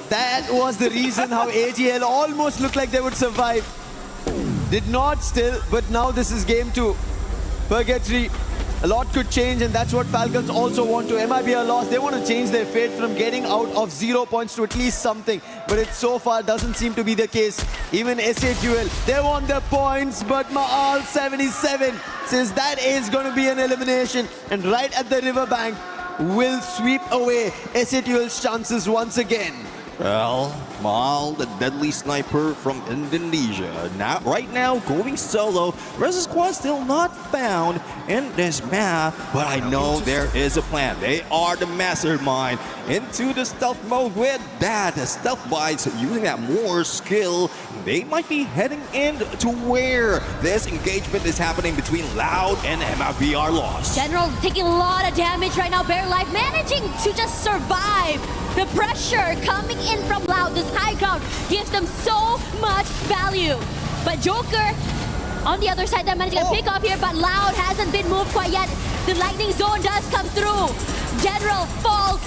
That was the reason how AGL almost looked like they would survive. Did not still, but now this is game 2. Purgatory, a lot could change, and that's what Falcons also want to. MIB are lost. They want to change their fate from getting out of 0 points to at least something. But it so far doesn't seem to be the case. Even SAQL, they want their points, but Maal 77 says that is going to be an elimination. And right at the riverbank will sweep away SAQL's chances once again. Well, Maal, the deadly sniper from Indonesia, right now going solo. Rest of the squad still not found in this map, but I know there is a plan. They are the mastermind into the stealth mode with that stealth-wise, using that more skill. They might be heading in to where this engagement is happening between Loud and MIB are lost. General taking a lot of damage right now. Bare Life managing to just survive. The pressure coming in from Loud, this high ground, gives them so much value. But Joker, on the other side, they're managing to pick off here, but Loud hasn't been moved quite yet. The lightning zone does come through. General falls,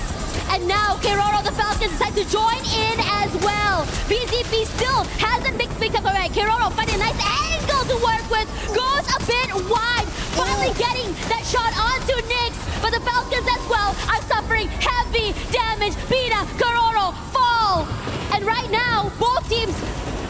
and now Keroro, the Falcons, decide to join in as well. BZP still hasn't picked up already. Keroro finding a nice angle to work with, goes a bit wide, finally getting that shot onto Nyx. But the Falcons as well are suffering heavy damage. Bina, Keroro fall. And right now, both teams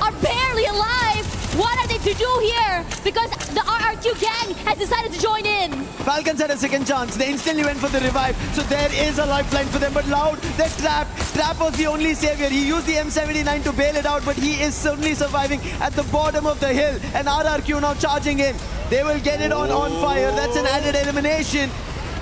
are barely alive. What are they to do here? Because the RRQ gang has decided to join in. Falcons had a second chance. They instantly went for the revive. So there is a lifeline for them. But Loud, they're trapped. Trap was the only savior. He used the M79 to bail it out, but he is certainly surviving at the bottom of the hill. And RRQ now charging in. They will get it on fire. That's an added elimination.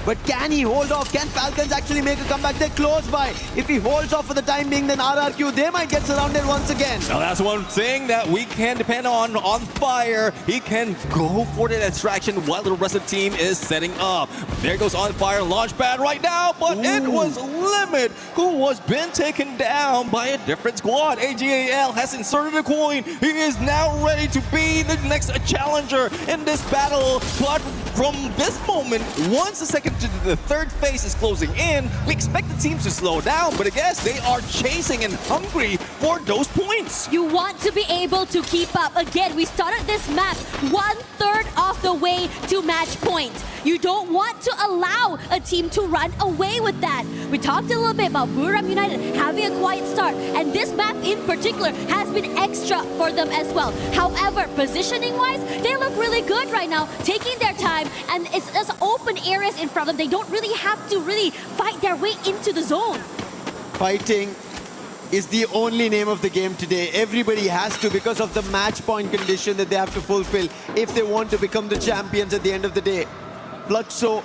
But can he hold off? Can Falcons actually make a comeback? They're close by. If he holds off for the time being, then RRQ, they might get surrounded once again. Now that's one thing that we can depend on Fire. He can go for the distraction while the rest of the team is setting up. There goes On Fire, launch pad right now, but it was Limit who was been taken down by a different squad. AGAL has inserted a coin. He is now ready to be the next challenger in this battle. But from this moment, once the second to the third phase is closing in, we expect the teams to slow down, but I guess they are chasing and hungry for those points. You want to be able to keep up. Again, we started this map 1/3 of the way to match point. You don't want to allow a team to run away with that. We talked a little bit about Buram United having a quiet start, and this map in particular has been extra for them as well. However, positioning-wise, they look really good right now, taking their time, and it's just open areas in front of them. They don't really have to really fight their way into the zone. Fighting is the only name of the game today. Everybody has to, because of the match point condition that they have to fulfill if they want to become the champions at the end of the day. Fluxo,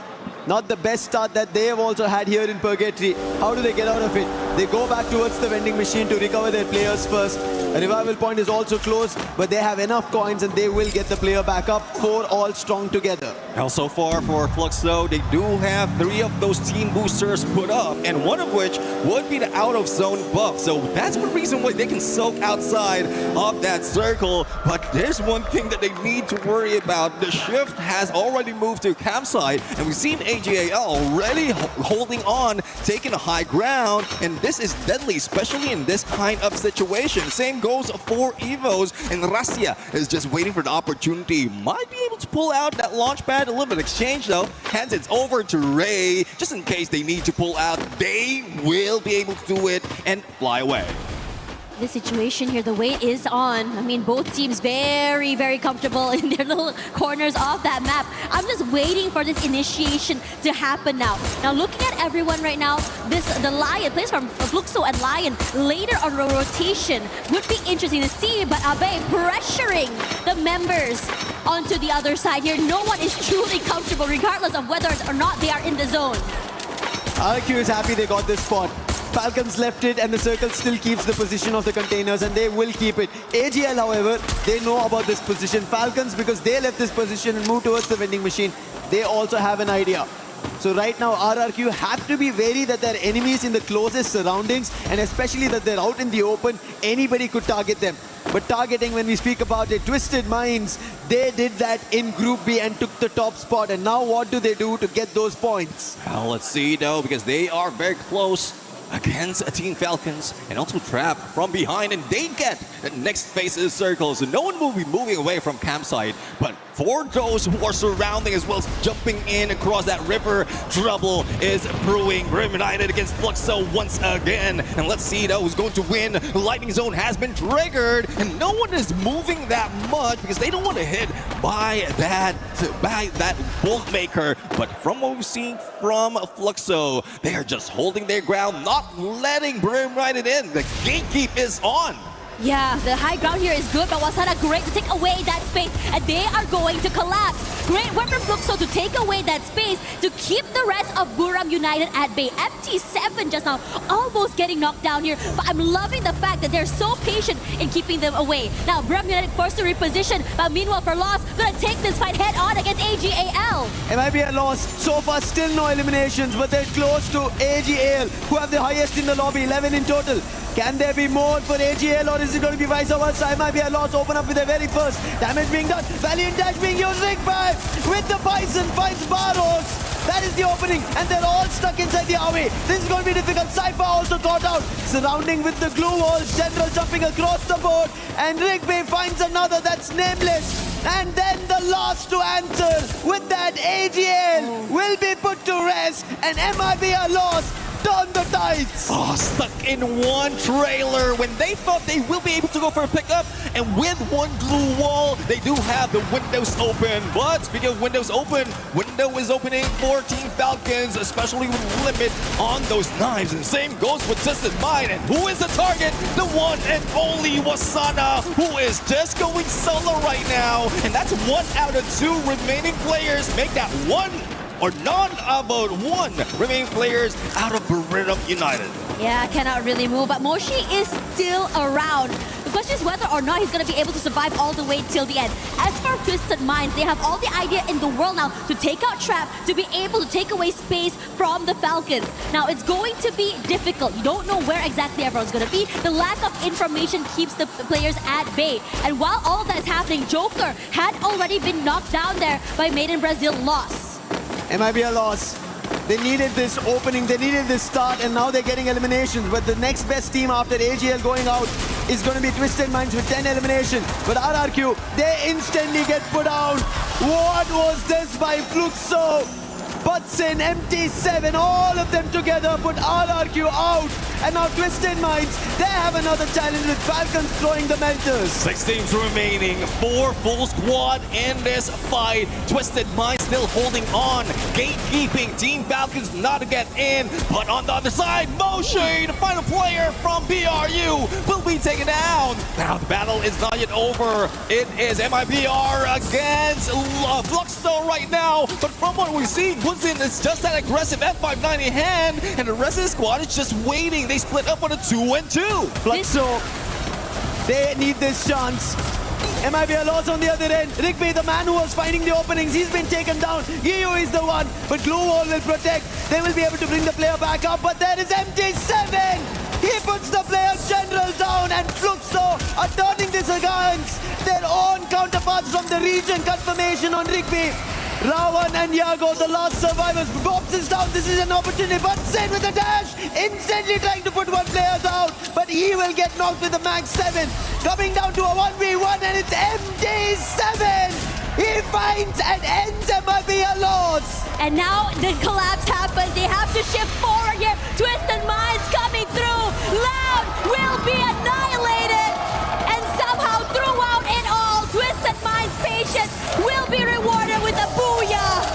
not the best start that they have also had here in Purgatory. How do they get out of it? They go back towards the vending machine to recover their players first. A revival point is also close, but they have enough coins and they will get the player back up. 4 all strong together. Now so far for Fluxo, they do have 3 of those team boosters put up, and one of which would be the out of zone buff. So that's one reason why they can soak outside of that circle. But there's one thing that they need to worry about. The shift has already moved to campsite, and we've seen AGAL already holding on, taking a high ground, and this is deadly, especially in this kind of situation. Same goes for Evos, and Rastia is just waiting for the opportunity. Might be able to pull out that launch pad. A little bit of exchange though. Hands it over to Ray, just in case they need to pull out. They will be able to do it and fly away. The situation here, the wait is on. I mean, both teams very, very comfortable in their little corners of that map. I'm just waiting for this initiation to happen now. Now, looking at everyone right now, the Lion, plays from Fluxo and Lion, later on rotation, would be interesting to see, but Abe pressuring the members onto the other side here. No one is truly comfortable, regardless of whether or not they are in the zone. RQ is happy they got this spot. Falcons left it, and the circle still keeps the position of the containers, and they will keep it. AGL, however, they know about this position. Falcons, because they left this position and moved towards the vending machine, they also have an idea. So right now, RRQ have to be wary that their enemies in the closest surroundings, and especially that they're out in the open, anybody could target them. But targeting, when we speak about it, Twisted Minds, they did that in Group B and took the top spot. And now what do they do to get those points? Well, let's see though, because they are very close against Team Falcons, and also trapped from behind, and they get the next phase of the circle, so no one will be moving away from campsite. But for those who are surrounding as well as jumping in across that river, trouble is brewing. Brim United against Fluxo once again, and let's see though who's going to win. The lightning zone has been triggered, and no one is moving that much because they don't want to hit by that bolt maker. But from what we've seen from Fluxo, they are just holding their ground, not letting Brim United in. The gatekeep is on. Yeah, the high ground here is good, but Wasana great to take away that space, and they are going to collapse. Great work from Fluxo to take away that space to keep the rest of Buram United at bay. MT7 just now almost getting knocked down here, but I'm loving the fact that they're so patient in keeping them away. Now, Buram United forced to reposition, but meanwhile for Loss, gonna take this fight head on against AGAL. It might be a loss. So far, still no eliminations, but they're close to AGAL, who have the highest in the lobby, 11 in total. Can there be more for AGL, or is it going to be vice versa? It might be a loss. Open up with their very first. Damage being done. Valiant dash being used. Rigby with the Bison fights Barros. That is the opening, and they're all stuck inside the away. This is going to be difficult. Cypher also caught out. Surrounding with the glue walls. General jumping across the board. And Rigby finds another that's nameless. And then the last to answer with that AGL will be put to rest. And MIB are lost. Turn the tides. Oh, stuck in one trailer when they thought they will be able to go for a pickup, and with one glue wall, they do have the windows open. But speaking of windows open, window is opening for Team Falcons, especially with limit on those knives. And same goes with Twisted Mind. And who is the target? The one and only Wasana, who is just going solo right now. And that's 1 out of 2 remaining players. Make that one or none about one remaining players out of Buram United. Yeah, cannot really move, but Moshi is still around. The question is whether or not he's going to be able to survive all the way till the end. As for Twisted Minds, they have all the idea in the world now to take out Trap, to be able to take away space from the Falcons. Now, it's going to be difficult. You don't know where exactly everyone's going to be. The lack of information keeps the players at bay. And while all that is happening, Joker had already been knocked down there by Made in Brazil Loss. It might be a loss. They needed this opening, they needed this start, and now they're getting eliminations. But the next best team after AGL going out is going to be Twisted Minds with 10 eliminations. But RRQ, they instantly get put out. What was this by Fluxo? Butson, MT7, all of them together put RRQ out. And now Twisted Minds, they have another challenge with Falcons throwing the mentors. 6 teams remaining, 4 full squad in this fight. Twisted Minds still holding on, gatekeeping Team Falcons not to get in. But on the other side, Moshi, the final player from BRU, will be taken down. Now the battle is not yet over. It is MIBR against Fluxo right now. But from what we see, Woodson is just that aggressive F590 hand, and the rest of the squad is just waiting. They split up on a 2-2. Fluxo, they need this chance. MIB a loss on the other end. Rigby, the man who was finding the openings, he's been taken down. Yiyu is the one, but Glue Wall will protect. They will be able to bring the player back up, but there is MT7. He puts the player General down, and Fluxo are turning this against their own counterparts from the region. Confirmation on Rigby. Rawan and Yago, the last survivors. Bobs is down. This is an opportunity. But Sen with a dash, instantly trying to put one player down. But he will get knocked with the Max 7. Coming down to a 1v1, and it's MD7. He finds and ends MIB a loss. And now the collapse happens. They have to shift forward here.